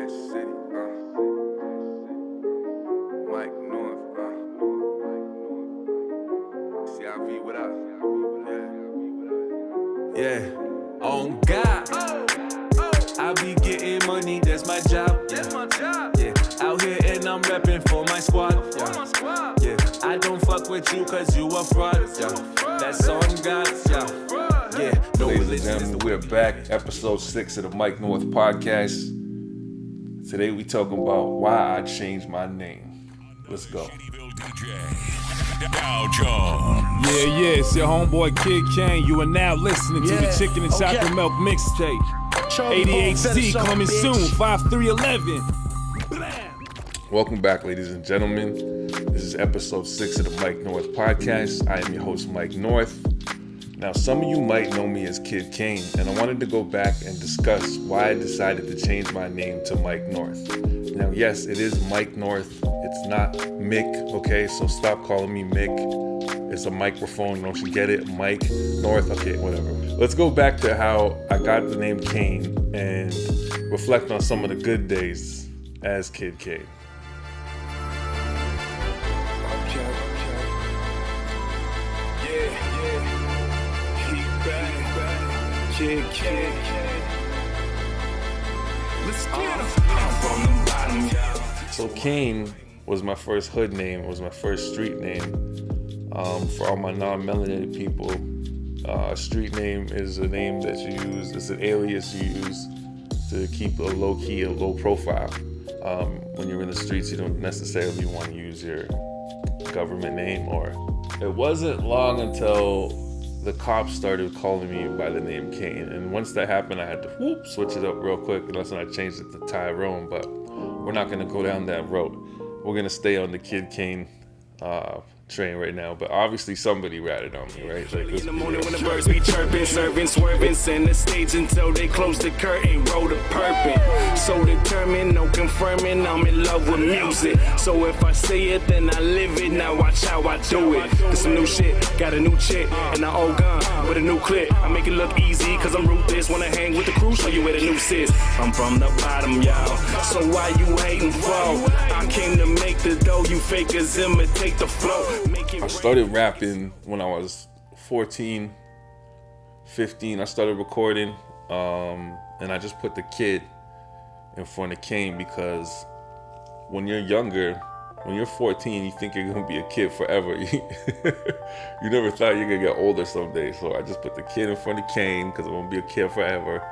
Yeah, on God, I be getting money, that's my job. Yeah, out here and I'm repping for my squad. Yeah, I don't fuck with you cause you a fraud. That's on God. Yeah, no. Ladies and gentlemen, we're back, episode 6 of the Mike North podcast. Today we talking about why I changed my name. Let's go. Yeah, it's your homeboy Kidd Kane. You are now listening to the Chicken and Chocolate Milk mixtape. ADHD coming soon, 5-3-11. Welcome back, ladies and gentlemen. This is episode 6 of the Mike North podcast. I am your host, Mike North. Now, some of you might know me as Kidd Kane, and I wanted to go back and discuss why I decided to change my name to Mike North. Now, yes, it is Mike North. It's not Mick, okay? So stop calling me Mick. It's a microphone, don't you get it? Mike North, okay, whatever. Let's go back to how I got the name Kane and reflect on some of the good days as Kidd Kane. Kidd Kane. Let's get So Kane was my first hood name. It was my first street name. For all my non-melanated people, a street name is a name that you use. It's an alias you use to keep a low-key, a low profile. When you're in the streets, you don't necessarily want to use your government name. Or it wasn't long until the cops started calling me by the name Kane, and once that happened, I had to switch it up real quick, and that's when I changed it to Tyrone. But we're not gonna go down that road. We're gonna stay on the Kidd Kane train right now, but obviously somebody ratted on me, right? Like, in the morning when the birds be chirping, serving, swerving, send the stage until they close the curtain, roll the perpin. So determined, no confirming, I'm in love with music. So if I say it, then I live it. Now watch how I do it. There's some new shit, got a new chick, and an old gun with a new clip. I make it look easy, cause I'm ruthless. Wanna hang with the crew, show you where the noose is. I'm from the bottom, y'all. So why you hating for? I came to make the dough, you fakers imitate the flow. I started rapping when I was 14, 15. I started recording, and I just put the Kid in front of Kane because when you're younger, when you're 14, you think you're gonna be a kid forever. You never thought you're gonna get older someday. So I just put the Kid in front of Kane because I'm gonna be a kid forever.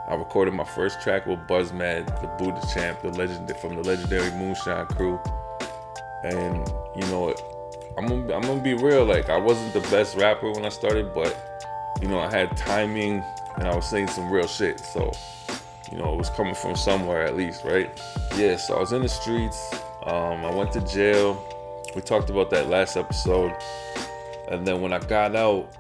I recorded my first track with Buzzmad, the Buddha Champ, from the legendary Moonshine crew, and you know it. I'm gonna be real, like, I wasn't the best rapper when I started, but, you know, I had timing and I was saying some real shit, so, you know, it was coming from somewhere at least, right? Yeah, so I was in the streets, I went to jail, we talked about that last episode, and then when I got out,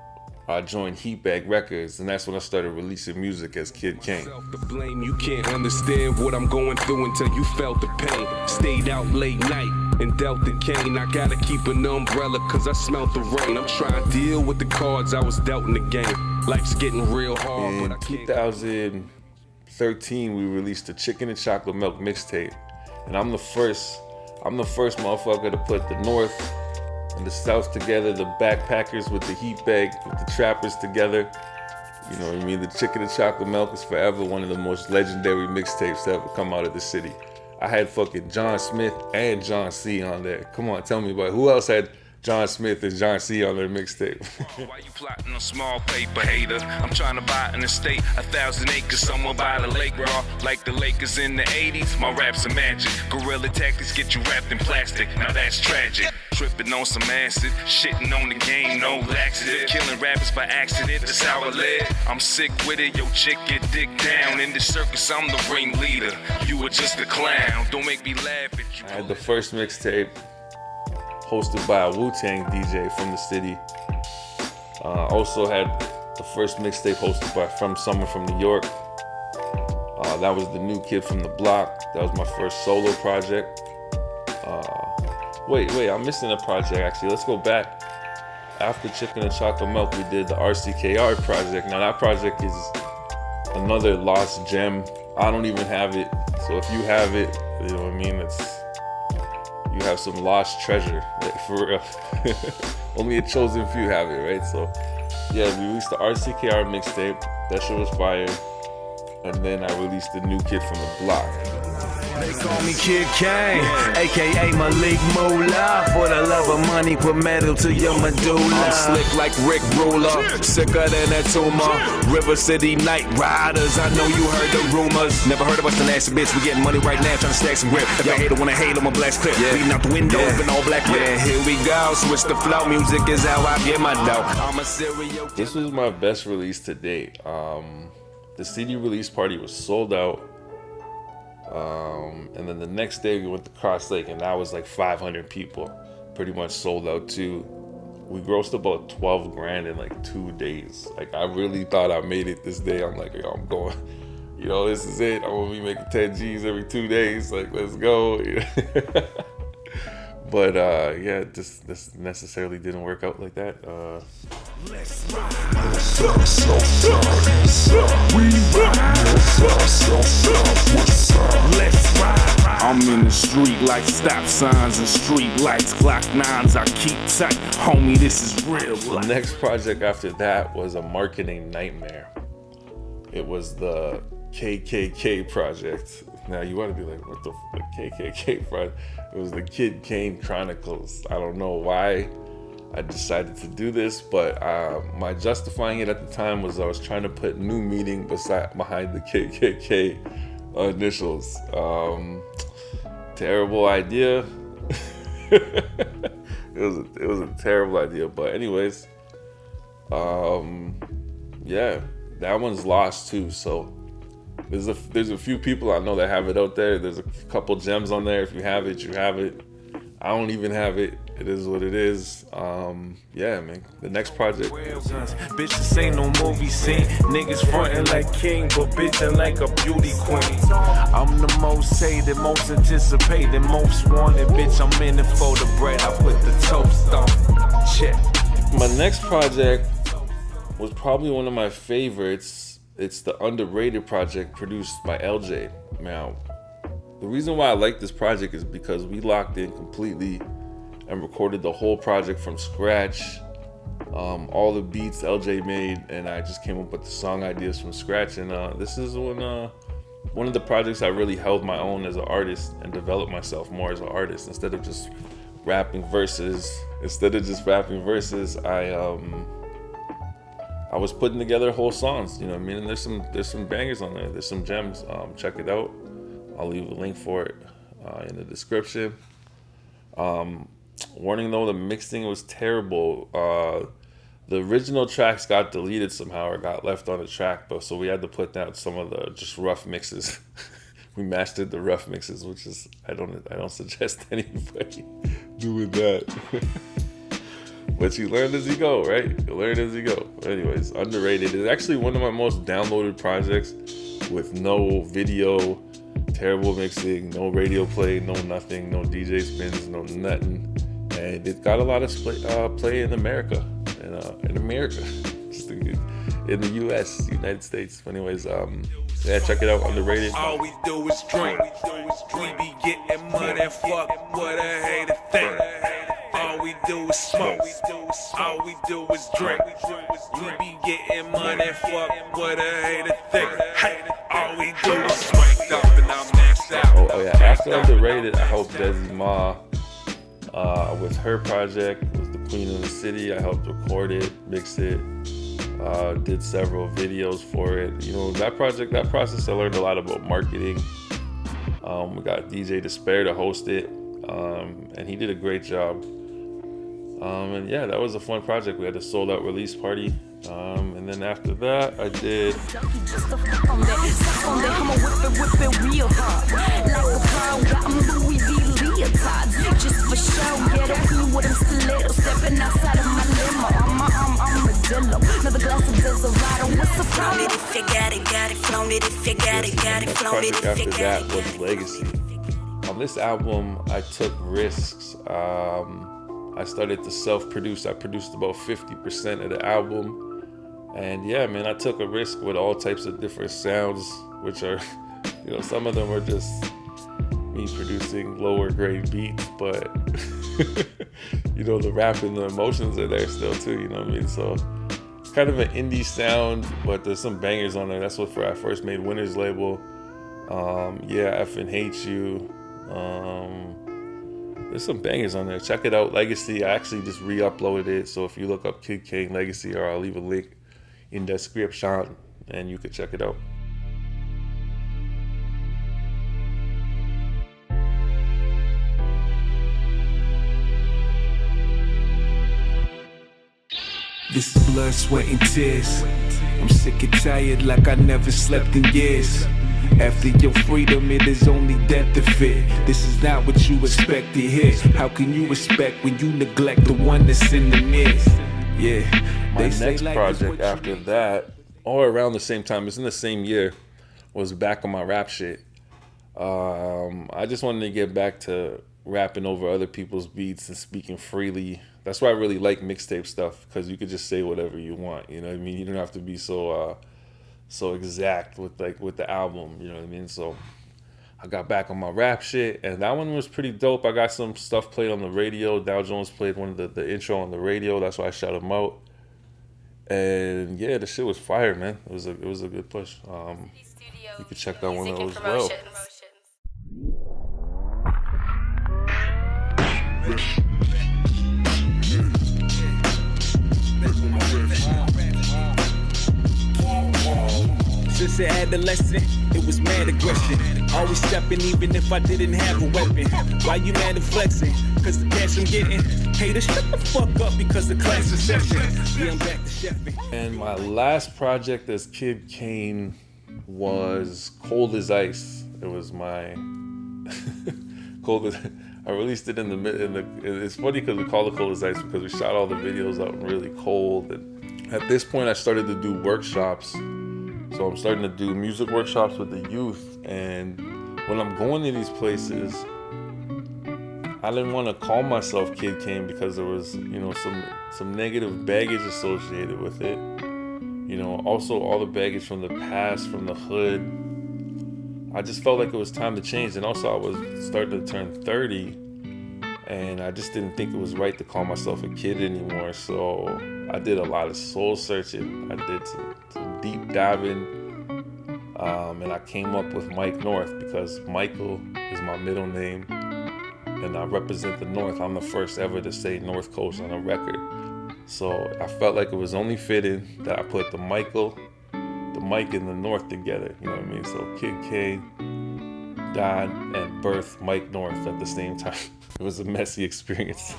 I joined Heatbag Records, and that's when I started releasing music as Kidd Kane. The blame, you can't understand what I'm going through until you felt the pain. Stayed out late night and dealt the cane. I gotta keep an umbrella cause I smelt the rain. I'm trying to deal with the cards I was dealt in the game. Life's getting real hard. In 2013, we released the Chicken and Chocolate Milk mixtape, and I'm the first motherfucker to put the North and the South together, the backpackers with the heat bag, with the trappers together. You know what I mean? The Chicken and Chocolate Milk is forever one of the most legendary mixtapes to ever come out of the city. I had fucking John Smith and John C on there. Come on, tell me about who else had John Smith and John C on their mixtape. Why you plotting on small paper, hater? I'm trying to buy an estate, 1,000 acres somewhere by the lake, raw. Like the Lakers in the 80s, my raps are magic. Guerrilla tactics get you wrapped in plastic, now that's tragic. Tripping on some acid, shitting on the game, no laxative. Killing rappers by accident, that's how I live. I'm sick with it, yo chick get dick down. In the circus, I'm the ringleader. You were just a clown, don't make me laugh at you. I had the first mixtape hosted by a Wu-Tang DJ from the city. Also had the first mixtape hosted by someone from New York. That was the New Kid from the Block. That was my first solo project. Wait, I'm missing a project actually. Let's go back. After Chicken and Chocolate Milk, we did the RCKR project. Now that project another lost gem. I don't even have it, so if you have it, you know what I mean, you have some lost treasure, like, for real. Only a chosen few have it, right? So yeah, we released the RCKR mixtape. That shit was fire. And then I released the New Kid from the Block. They call me Kidd Kane, aka Malik Moolah. For the love of money, put metal to your medulla. I'm slick like Rick Ruler, sicker than a tumor. River City Night Riders, I know you heard the rumors. Never heard of us, the nasty bitch. We getting money right now, trying to stack some grip. If a hater wanna hate, I'm a blast clip. Beating out the windows, been all black lip. Yeah, here we go, switch the flow. Music is how I get my dough. I'm a serial. This was my best release to date. The CD release party was sold out. And then the next day we went to Cross Lake, and that was like 500 people, pretty much sold out too. We grossed about 12 grand in like 2 days. Like, I really thought I made it this day. I'm like, yo, I'm going, you know, this is it. I'm gonna be making 10 G's every 2 days. Like, let's go. But yeah, this necessarily didn't work out like that. I'm in the street like stop signs and street lights, Glock 9s I keep tight, homie, this is real life. The next project after that was a marketing nightmare. It was the KKK project. Now you want to be like, what the KKK project? It was the Kidd Kane Chronicles. I don't know why I decided to do this, but my justifying it at the time was I was trying to put new meaning behind the KKK initials. Terrible idea. It was a terrible idea, but anyways, yeah, that one's lost too. So there's a few people I know that have it out there. There's a couple gems on there. If you have it, you have it. I don't even have it. It is what it is. Yeah, man. The next project. Bitches ain't no movie scene. Niggas frontin' like king, but bitchin' like a beauty queen. I'm the most hated, most anticipated, most wanted. Bitch, I'm in it for the bread. I put the toast on. Check. My next project was probably one of my favorites. It's the Underrated project produced by LJ. Now, the reason why I like this project is because we locked in completely and recorded the whole project from scratch. All the beats LJ made, and I just came up with the song ideas from scratch. And this is one of the projects I really held my own as an artist and developed myself more as an artist. Instead of just rapping verses, I was putting together whole songs. You know what I mean? And there's some bangers on there. There's some gems. Check it out. I'll leave a link for it in the description. Warning though, the mixing was terrible. The original tracks got deleted somehow or got left on the track, but so we had to put down some of the just rough mixes. We mastered the rough mixes, which is I don't suggest anybody doing that. But you learn as you go, right? You learn as you go. Anyways, Underrated is actually one of my most downloaded projects with no video, terrible mixing, no radio play, no nothing, no DJ spins, no nothing. And it got a lot of play in America, just in the U.S., United States. Anyways, yeah, check it out, Underrated. All we do is drink. We be getting money, fuck what a hater think. All we do is smoke. All we do is drink. We be getting money, fuck what a hater think. All we do is smoke up and I'm maxed out. Oh yeah, after Underrated, I hope Desi Ma with her project was the Queen of the City. I helped record it, mix it, did several videos for it. You know, that process I learned a lot about marketing. We got DJ Despair to host it, and he did a great job. And yeah, that was a fun project. We had a sold out release party. And then after that, I did project after that was Legacy. On this album, I took risks. I started to self-produce. I produced about 50% of the album. And yeah, man, I took a risk with all types of different sounds, which are, some of them are just me producing lower grade beats, but the rap and the emotions are there still too, you know what I mean? So it's kind of an indie sound, but there's some bangers on there. That's what I first made Winner's label. Yeah, Effing Hate You. There's some bangers on there. Check it out, Legacy. I actually just re-uploaded it, so if you look up Kidd Kane Legacy, or I'll leave a link in the description and you can check it out. This is blood, sweat, and tears. I'm sick and tired like I never slept in years. After your freedom, it is only death to fear. This is not what you expect to hear. How can you expect when you neglect the one that's in the midst? Yeah. My next project after that, or around the same time, it's in the same year, was back on my rap shit. I just wanted to get back to rapping over other people's beats and speaking freely. That's why I really like mixtape stuff, because you could just say whatever you want, you know what I mean? You don't have to be so exact with the album, you know what I mean? So I got back on my rap shit, and that one was pretty dope. I got some stuff played on the radio. Dow Jones played one of the intro on the radio. That's why I shout him out. And yeah, the shit was fire, man. It was a good push. You can check that one out as well. Since an adolescent, it was mad aggression. Always stepping even if I didn't have a weapon. Why you mad and flexing? Cause the cash I'm getting. Haters, shut the fuck up because the class is session. Yeah, I'm back to chefing. And my last project as Kidd Kane was Cold as Ice. It was my Cold as I released it in the it's funny because we call it Cold as Ice because we shot all the videos out really cold. And at this point I started to do workshops. So I'm starting to do music workshops with the youth, and when I'm going to these places, I didn't want to call myself Kidd Kane because there was, some negative baggage associated with it. Also all the baggage from the past, from the hood. I just felt like it was time to change, and also I was starting to turn 30, and I just didn't think it was right to call myself a kid anymore. So I did a lot of soul searching. I did some deep diving, and I came up with Mike North because Michael is my middle name, and I represent the North. I'm the first ever to say North Coast on a record. So I felt like it was only fitting that I put the Mike and the North together, you know what I mean? So Kidd Kane died and birthed Mike North at the same time. It was a messy experience.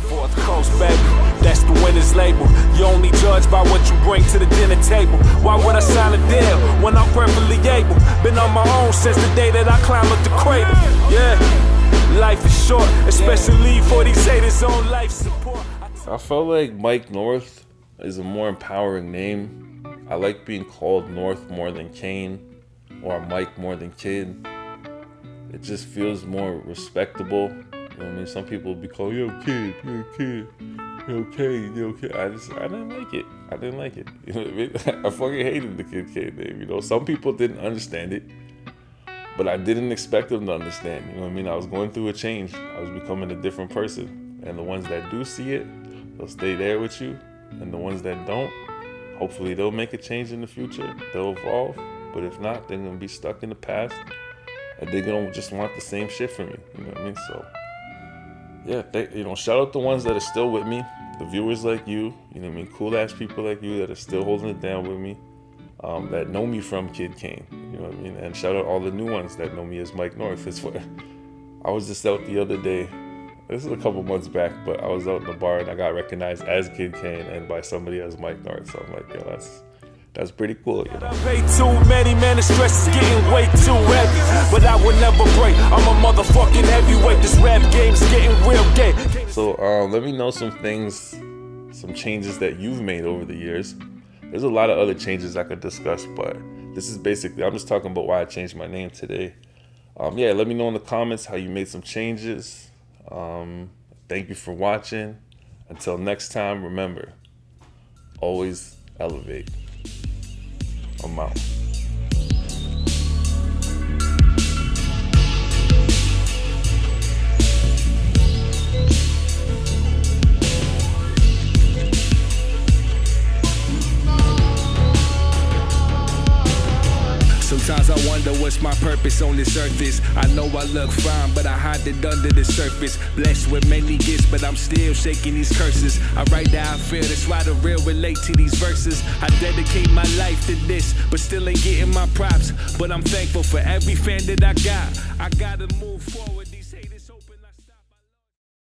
Fourth Coast, baby, that's the winner's label. You only judge by what you bring to the dinner table. Why would I sign a deal when I'm perfectly able? Been on my own since the day that I climbed up the cradle. Yeah, life is short, especially for these haters on life support. I felt like Mike North is a more empowering name. I like being called North more than Kane, or Mike more than Kidd. It just feels more respectable. You know what I mean? Some people will be called, yo, Kidd, yo, Kane, yo, Kid. I didn't like it. I didn't like it. You know what I mean? I fucking hated the Kidd Kane name. Some people didn't understand it, but I didn't expect them to understand. You know what I mean? I was going through a change. I was becoming a different person. And the ones that do see it, they'll stay there with you. And the ones that don't, hopefully they'll make a change in the future. They'll evolve. But if not, they're going to be stuck in the past. And they're going to just want the same shit from me. You know what I mean? So, yeah, shout out the ones that are still with me. The viewers like you. You know what I mean? Cool ass people like you that are still holding it down with me. That know me from Kidd Kane. You know what I mean? And shout out all the new ones that know me as Mike North. I was just out the other day. This is a couple months back, but I was out in the bar and I got recognized as Kidd Kane and by somebody as Mike North. So I'm like, yo, that's pretty cool, I pay too many, man, the stress is getting way too heavy. But I will never break, I'm a motherfucking heavyweight. This rap game's getting real gay. So let me know some changes that you've made over the years. There's a lot of other changes I could discuss, but this is basically, I'm just talking about why I changed my name today. Let me know in the comments how you made some changes. Thank you for watching. Until next time, remember, always elevate. I'm out. Sometimes I wonder what's my purpose on this earth is. I know I look fine, but I hide it under the surface. Blessed with many gifts, but I'm still shaking these curses. I write how I feel, that's why the real relate to these verses. I dedicate my life to this, but still ain't getting my props. But I'm thankful for every fan that I got. I gotta move forward.